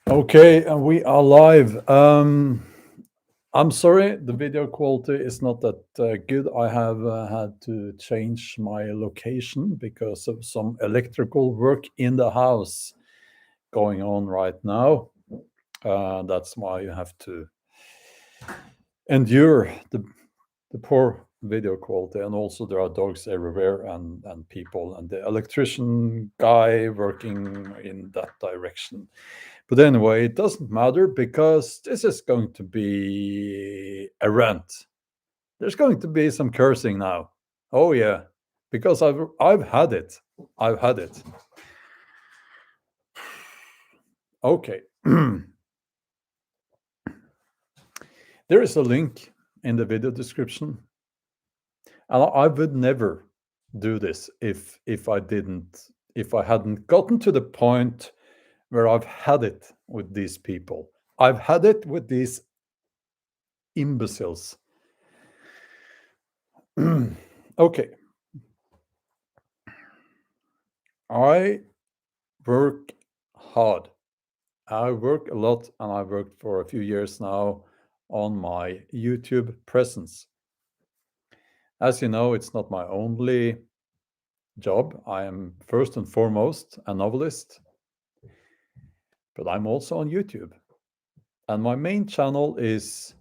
Okay, and we are live. I'm sorry, the video quality is not that good. I have had to change my location because of some electrical work in the house going on right now. That's why you have to endure the poor video quality. And also, there are dogs everywhere and people, and the electrician guy working in that direction. But anyway, it doesn't matter because this is going to be a rant. There's going to be some cursing now. Oh yeah, because I've had it. I've had it. Okay. There is a link in the video description. And I would never do this if I hadn't gotten to the point where I've had it with these people. I've had it with these imbeciles. Okay. I work hard. I work a lot, and I worked for a few years now on my YouTube presence. As you know, it's not my only job. I am first and foremost a novelist, but I'm also on YouTube. And my main channel is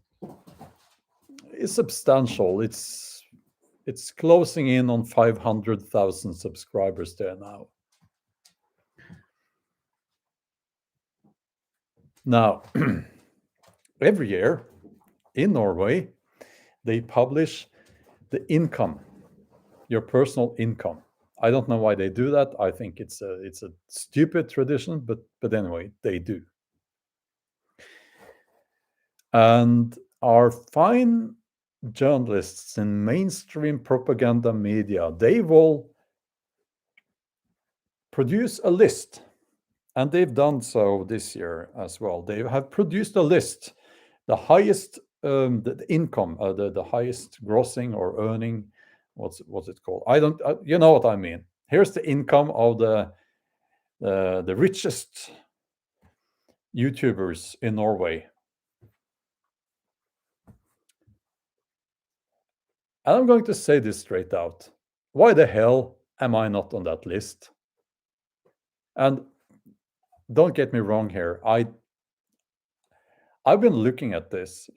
substantial. It's closing in on 500,000 subscribers there now. Now, every year in Norway, they publish the income, your personal income. I don't know why they do that. I think it's a stupid tradition, but anyway, they do. And our fine journalists in mainstream propaganda media, they will produce a list, and they've done so this year as well. They have produced a list, the highest the income, the highest grossing or earning. What's it called? I don't. You know what I mean. Here's the income of the richest YouTubers in Norway. And I'm going to say this straight out. Why the hell am I not on that list? And don't get me wrong here. I've been looking at this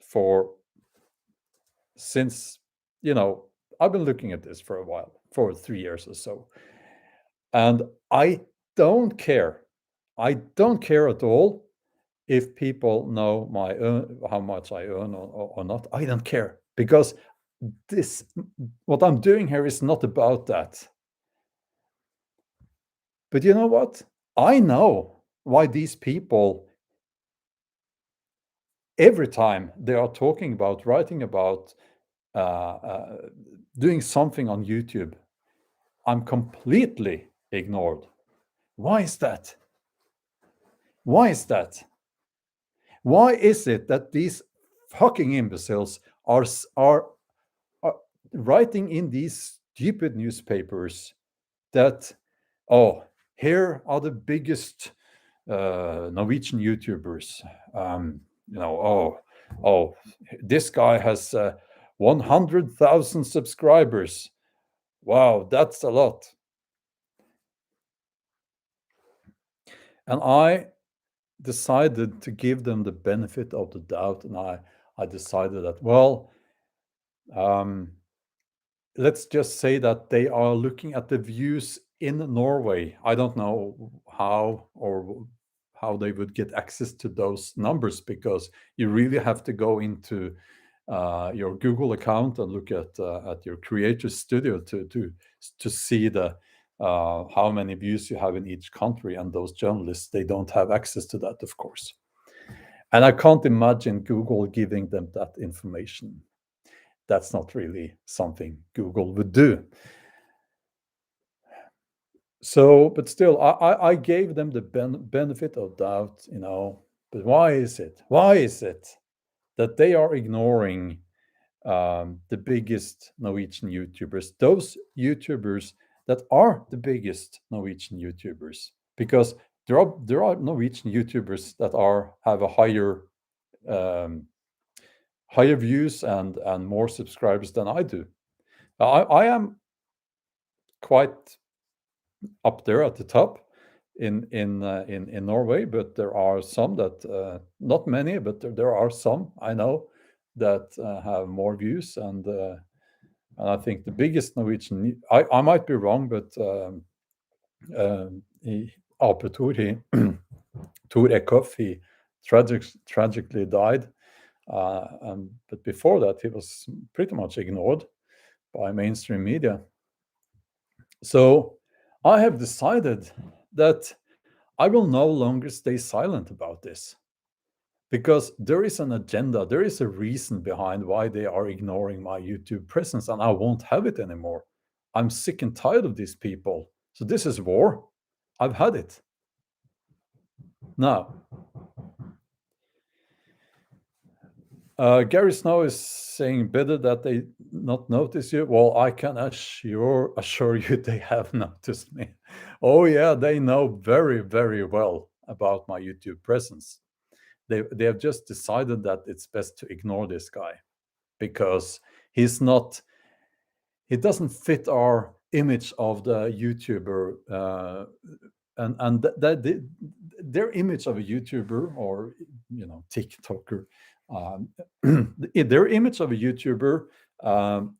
since, I've been looking at this for a while, for 3 years or so. And I don't care. I don't care at all if people know how much I earn or not. I don't care, because what I'm doing here is not about that. But you know what? I know why these people, every time they are talking about, writing about, doing something on YouTube, I'm completely ignored. Why is that? Why is that? Why is it that these fucking imbeciles are writing in these stupid newspapers that, oh, here are the biggest Norwegian YouTubers. This guy has 100,000 subscribers. Wow, that's a lot. And I decided to give them the benefit of the doubt, and I decided that, well, let's just say that they are looking at the views in Norway. I don't know how they would get access to those numbers, because you really have to go into your Google account and look at your creator studio to see the how many views you have in each country. And those journalists, they don't have access to that, of course. And I can't imagine Google giving them that information. That's not really something Google would do. So, but still, I gave them the benefit of doubt, But why is it? Why is it that they are ignoring the biggest Norwegian YouTubers, those YouTubers that are the biggest Norwegian YouTubers? Because there are Norwegian YouTubers that have a um, higher views and more subscribers than I do. I am quite up there at the top in Norway, but there are some that not many, but there are some I know that have more views, and I think the biggest Norwegian, I might be wrong, but he, Apetor, he Tor Eckhoff, he tragically died, but before that he was pretty much ignored by mainstream media. So I have decided that I will no longer stay silent about this, because there is an agenda, there is a reason behind why they are ignoring my YouTube presence, and I won't have it anymore. I'm sick and tired of these people. So this is war. I've had it. Now, Gary Snow is saying better that they not notice you. Well, I can assure you they have noticed me. Oh yeah, they know very, very well about my YouTube presence. They have just decided that it's best to ignore this guy because he doesn't fit our image of the YouTuber, and their image of a YouTuber, or TikToker, their image of a YouTuber, um,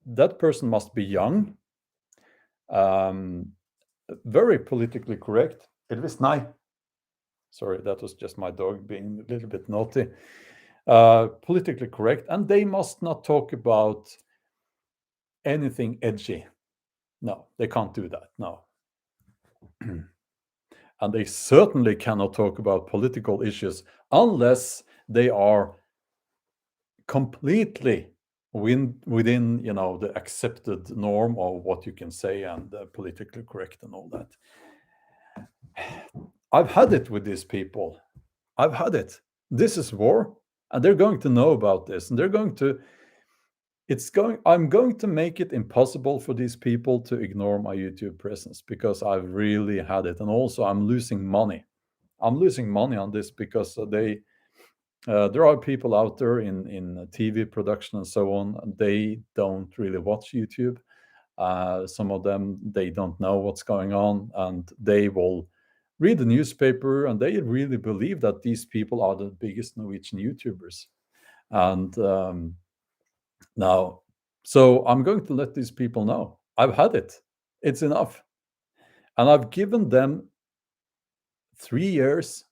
that person must be young, um, very politically correct. Elvis, nei. Sorry, that was just my dog being a little bit naughty. Politically correct, and they must not talk about anything edgy. No, they can't do that. No. And they certainly cannot talk about political issues unless they are completely within the accepted norm of what you can say and politically correct and all that. I've had it with these people. I've had it. This is war, and they're going to know about this, and I'm going to make it impossible for these people to ignore my YouTube presence, because I've really had it. And also I'm losing money. I'm losing money on this because there are people out there in TV production and so on, and they don't really watch YouTube. Some of them, they don't know what's going on, and they will read the newspaper, and they really believe that these people are the biggest Norwegian YouTubers. And now, so I'm going to let these people know I've had it. It's enough. And I've given them 3 years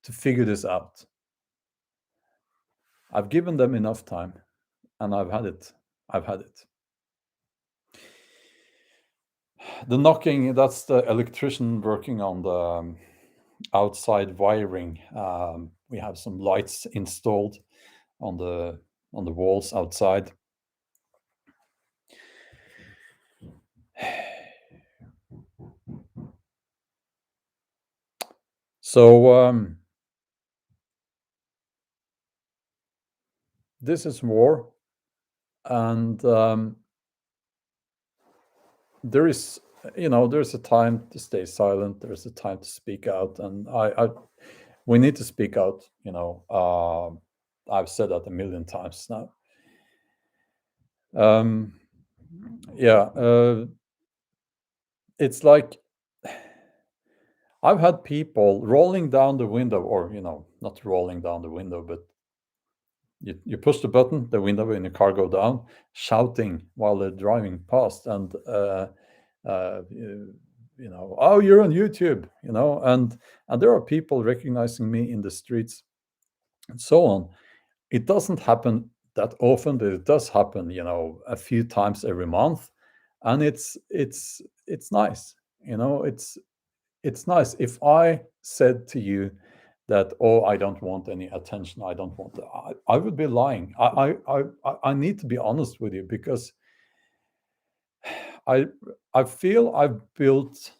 to figure this out. I've given them enough time, and I've had it. I've had it. The knocking, that's the electrician working on the outside wiring. We have some lights installed on the walls outside. So this is war, and there's a time to stay silent. There's a time to speak out, and we need to speak out. I've said that a million times now. Yeah, it's like I've had people rolling down the window, or not rolling down the window, but you push the button, the window in the car go down, shouting while they're driving past, and oh, you're on YouTube, and there are people recognizing me in the streets and so on. It doesn't happen that often, but it does happen, a few times every month, and it's nice. It's nice. If I said to you that, oh, I don't want any attention, I don't want I would be lying. I need to be honest with you, because I feel I've built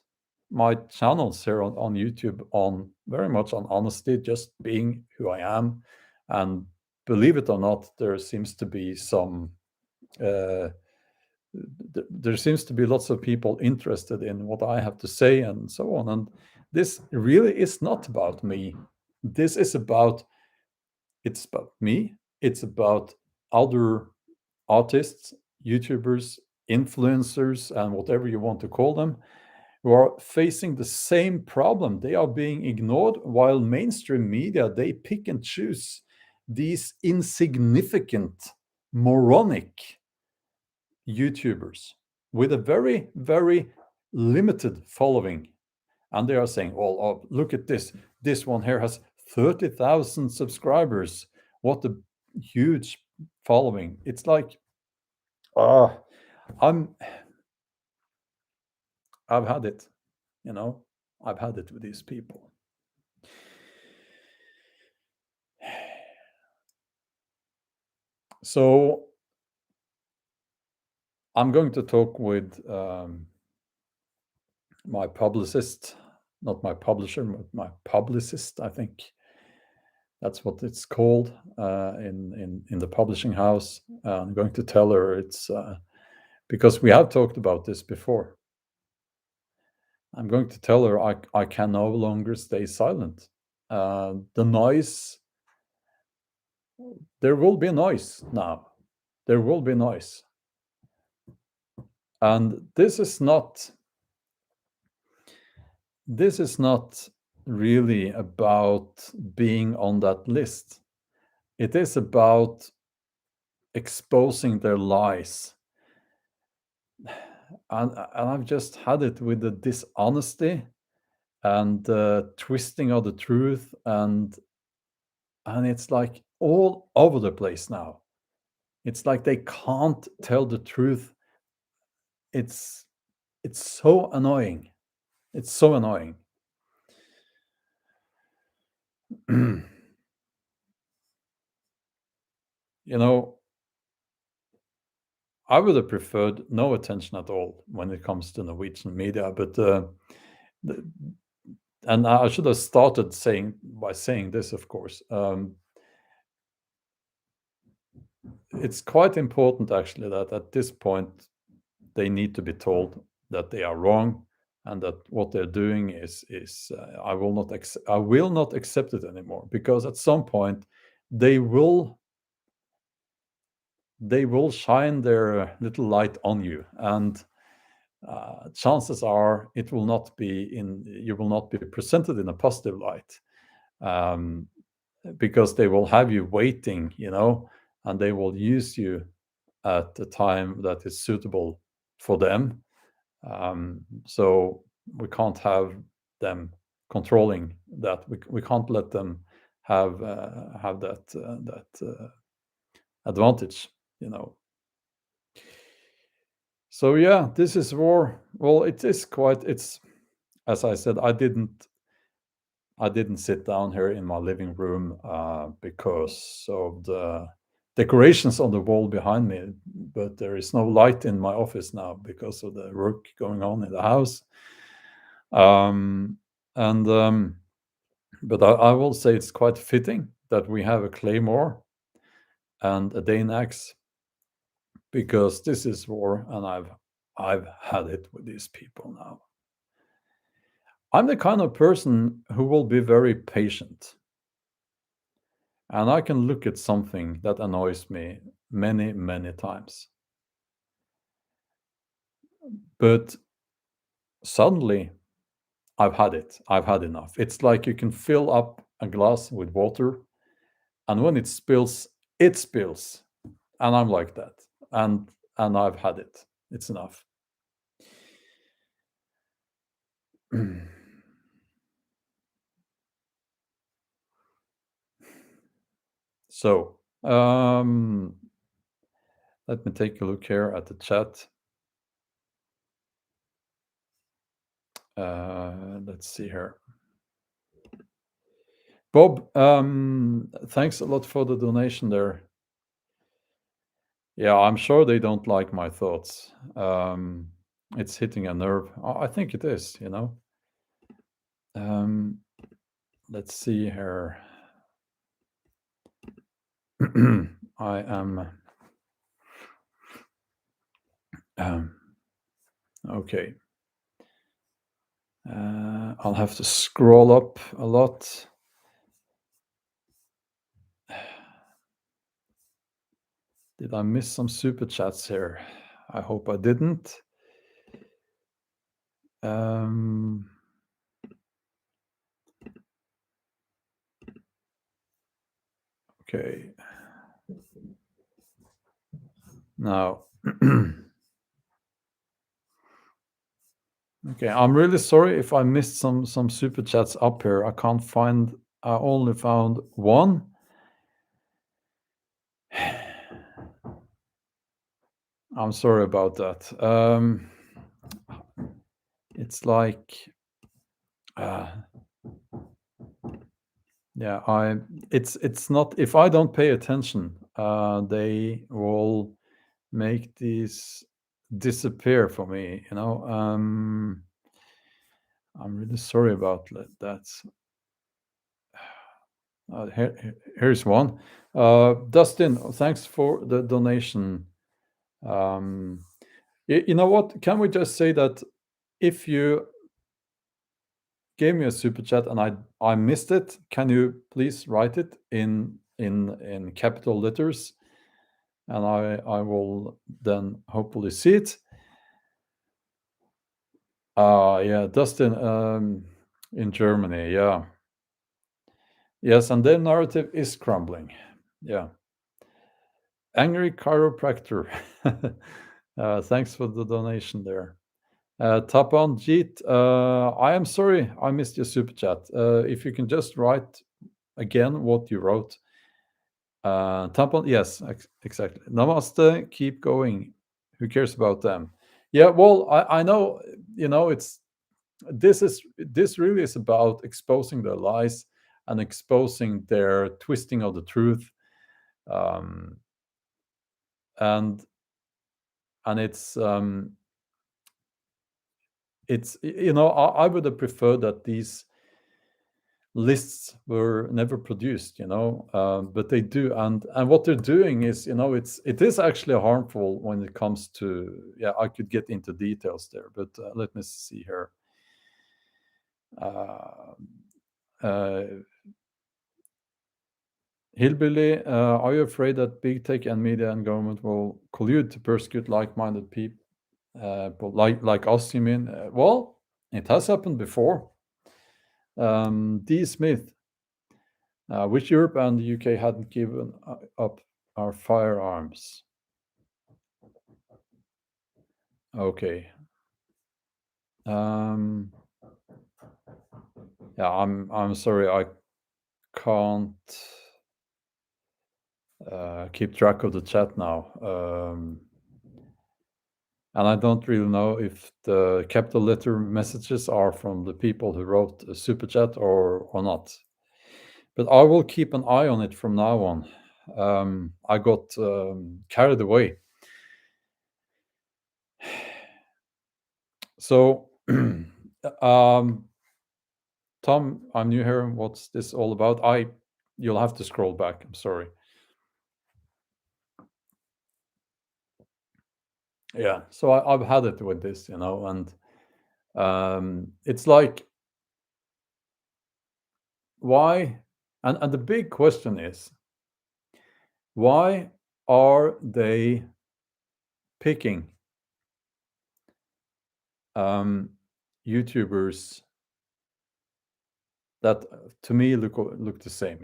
my channels here on YouTube on very much on honesty, just being who I am. And believe it or not, there seems to be some there seems to be lots of people interested in what I have to say and so on. And this really is not about me. This is about It's about me. It's about other artists, YouTubers, influencers, and whatever you want to call them, who are facing the same problem. They are being ignored while mainstream media, they pick and choose these insignificant, moronic YouTubers with a very, very limited following. And they are saying, well, oh, look at this. This one here has 30,000 subscribers. What a huge following. It's like, ah, I'm I've had it, you know. I've had it with these people. So I'm going to talk with my publicist, not my publisher, but my publicist. I think that's what it's called in the publishing house. I'm going to tell her it's because we have talked about this before. I'm going to tell her I can no longer stay silent. The noise, there will be noise now. There will be noise. And this is not really about being on that list. It is about exposing their lies. And I've just had it with the dishonesty and twisting of the truth, and it's like all over the place now. It's like they can't tell the truth. It's so annoying. It's so annoying. You know, I would have preferred no attention at all when it comes to Norwegian media, but and I should have started by saying this, of course. It's quite important, actually, that at this point they need to be told that they are wrong and that what they're doing is I will not accept it anymore, because at some point they will shine their little light on you, and chances are you will not be presented in a positive light, because they will have you waiting, and they will use you at the time that is suitable for them. So we can't have them controlling that. We can't let them have that advantage, So yeah, this is war. Well, it is quite. It's, as I said, I didn't sit down here in my living room because of the decorations on the wall behind me, but there is no light in my office now because of the work going on in the house. But I will say it's quite fitting that we have a claymore and a Dane axe, because this is war, and I've had it with these people now. I'm the kind of person who will be very patient, and I can look at something that annoys me many, many times. But suddenly, I've had it. I've had enough. It's like you can fill up a glass with water, and when it spills, it spills. And I'm like that. And I've had it. It's enough. So, let me take a look here at the chat. Let's see here. Bob, thanks a lot for the donation there. Yeah, I'm sure they don't like my thoughts. It's hitting a nerve. I think it is, Let's see here. I am Um, okay. I'll have to scroll up a lot. Did I miss some super chats here? I hope I didn't. Um, okay. Now, okay, I'm really sorry if I missed some super chats up here. I can't find. I only found one. I'm sorry about that. It's like, uh, yeah, it's not. If I don't pay attention, they will make these disappear for me. I'm really sorry about that. Here's one. Dustin, thanks for the donation. Um, you know what? Can we just say that if you gave me a super chat and I missed it, can you please write it in capital letters, and I will then hopefully see it. Yeah, Dustin, in Germany, yeah. Yes, and their narrative is crumbling. Yeah. Angry chiropractor. Thanks for the donation there. Tapan Jeet, I am sorry I missed your super chat. If you can just write again what you wrote. Tapan, yes, exactly. Namaste, keep going. Who cares about them? Yeah, well, I know, it's this really is about exposing their lies and exposing their twisting of the truth. Um, and and it's I would have preferred that these lists were never produced, but they do, and what they're doing is, it is actually harmful when it comes to, yeah, I could get into details there, but let me see here. uh, uh, Hillbilly, are you afraid that big tech and media and government will collude to persecute like-minded people, like us, you mean? Well, it has happened before. D. Smith, which Europe and the UK hadn't given up our firearms. Okay. Yeah, I'm sorry, I can't keep track of the chat now. And I don't really know if the capital letter messages are from the people who wrote a super chat or not. But I will keep an eye on it from now on. I got carried away. So, Tom, I'm new here. What's this all about? You'll have to scroll back. I'm sorry. Yeah. So I've had it with this, and it's like, why? And the big question is, why are they picking YouTubers that to me look the same?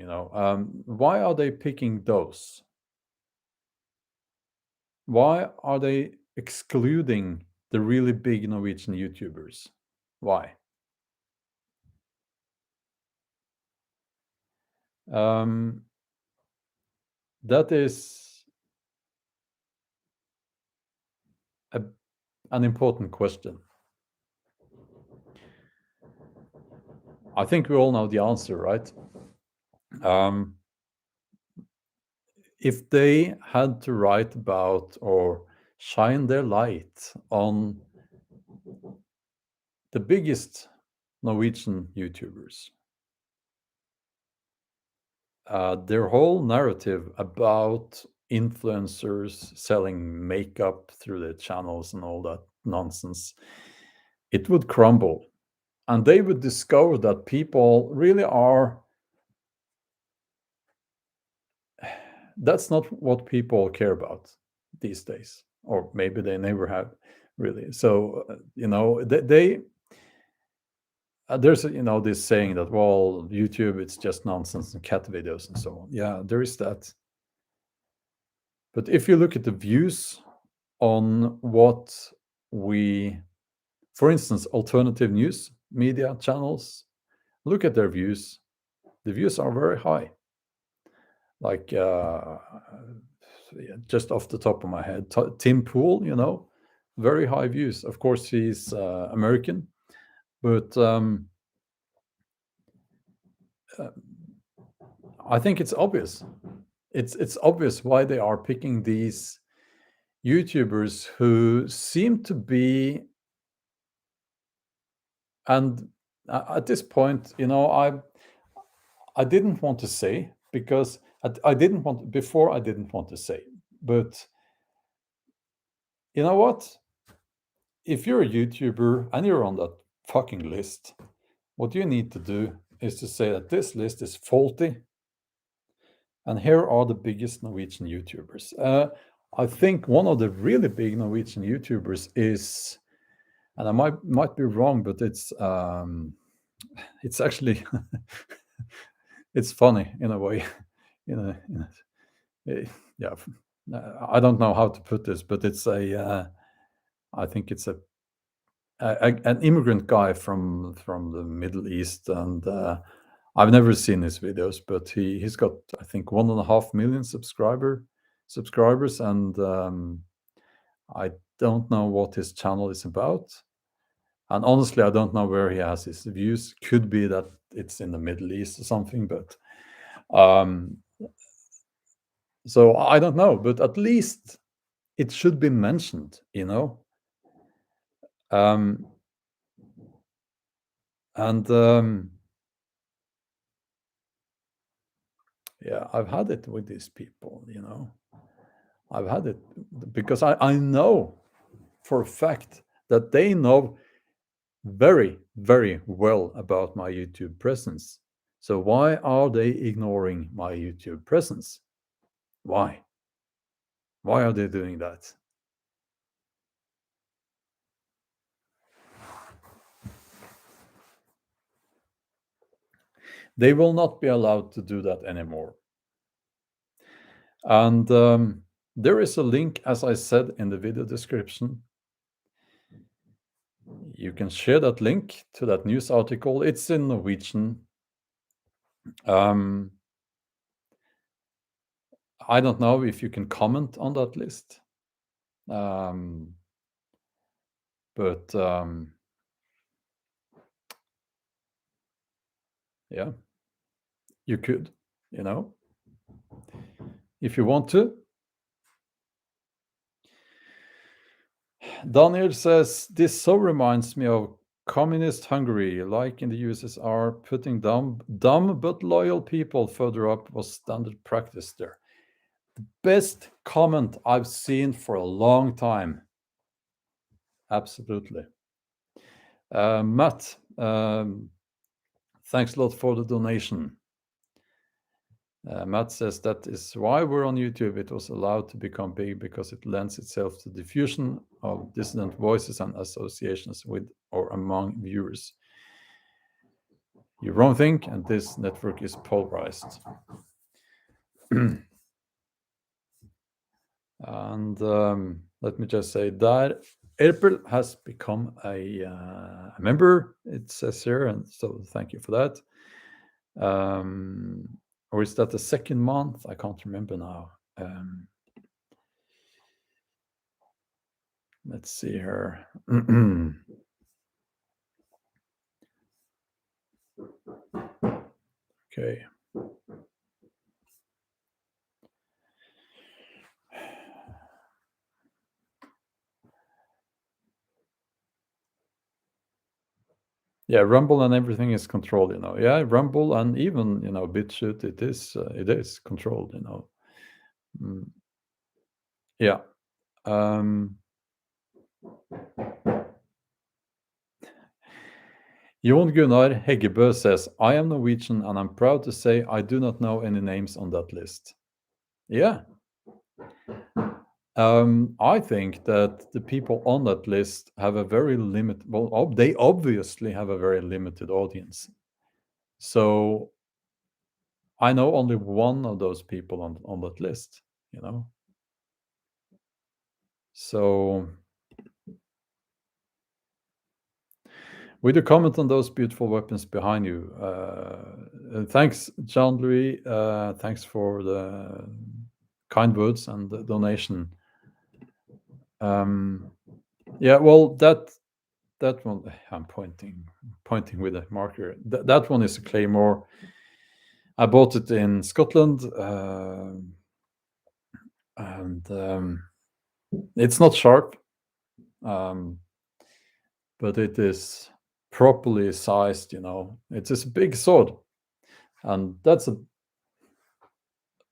Why are they picking those? Why are they excluding the really big Norwegian YouTubers? Why? That is an important question. I think we all know the answer, right? If they had to write about or shine their light on the biggest Norwegian YouTubers, their whole narrative about influencers selling makeup through their channels and all that nonsense, it would crumble. And they would discover that people really are, that's not what people care about these days, or maybe they never have really. So, there's this saying that, well, YouTube, it's just nonsense and cat videos and so on. Yeah, there is that. But if you look at the views on what we, for instance, alternative news media channels, look at their views. The views are very high. Like, just off the top of my head, Tim Pool, very high views. Of course, he's American, but I think it's obvious. It's obvious why they are picking these YouTubers who seem to be, and at this point, I didn't want to say, because I didn't want to say, but you know what? If you're a YouTuber and you're on that fucking list, what you need to do is to say that this list is faulty, and here are the biggest Norwegian YouTubers. I think one of the really big Norwegian YouTubers is, and I might be wrong, but it's actually it's funny in a way. Yeah, I don't know how to put this, but it's I think it's an immigrant guy from the Middle East, and I've never seen his videos, but he's got, I think, 1.5 million subscribers, and I don't know what his channel is about, and honestly, I don't know where he has his views. Could be that it's in the Middle East or something, but so I don't know. But at least it should be mentioned, and yeah, I've had it with these people. I've had it because I know for a fact that they know very, very well about my YouTube presence. So why are they ignoring my YouTube presence? Why? Why are they doing that? They will not be allowed to do that anymore. And there is a link, as I said in the video description. You can share that link to that news article. It's in Norwegian. I don't know if you can comment on that list. But yeah, you could, if you want to. Daniel says, this so reminds me of communist Hungary, like in the USSR, putting dumb but loyal people further up was standard practice there. The best comment I've seen for a long time. Absolutely. Matt, thanks a lot for the donation. Matt says that is why we're on YouTube. It was allowed to become big because it lends itself to diffusion of dissident voices and associations with or among viewers. You wrong thing, and this network is polarized. And let me just say that April has become a member, it says here, and so thank you for that. Or is that the second month? I can't remember now. Let's see here. Okay. Yeah, Rumble and everything is controlled, Yeah, Rumble and even, BitChute, it is controlled, Yeah. Um, Jon Gunnar Heggebø says, I am Norwegian and I'm proud to say I do not know any names on that list. Yeah. I think that the people on that list have a very limited, well, they obviously have a very limited audience. So I know only one of those people on that list, you know? So with a comment on those beautiful weapons behind you, thanks, Jean Louis. Thanks for the kind words and the donation. Yeah, well, that one I'm pointing with a marker. That one is a claymore. I bought it in Scotland, and it's not sharp, um, but it is properly sized. You know, it is a big sword, and that's a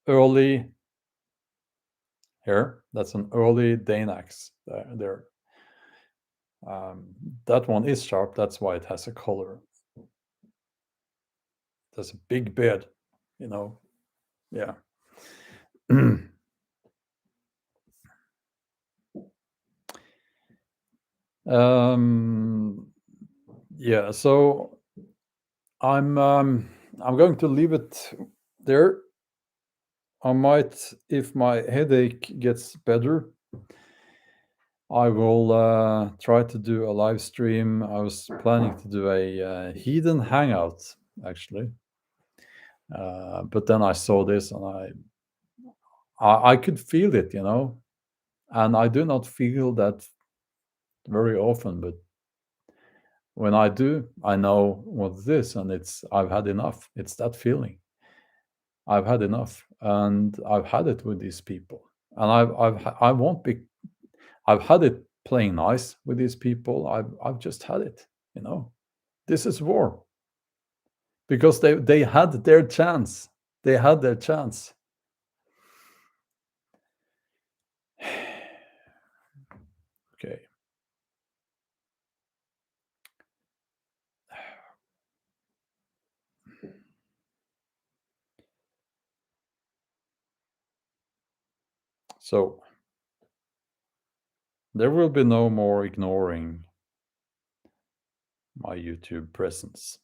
early here. That's an early Dane axe. There, that one is sharp. That's why it has a color. There's a big beard, you know. Yeah. um, yeah. So I'm going to leave it there. I might, if my headache gets better, I will try to do a live stream. I was planning to do a hidden hangout actually, but then I saw this and I could feel it, you know, and I do not feel that very often, but when I do, I know what it is, and it's I've had enough. It's that feeling. I've had enough, and I've had it with these people, and I won't be. I've had it playing nice with these people. I've just had it. You know, this is war because they had their chance. They had their chance. Okay, so there will be no more ignoring my YouTube presence.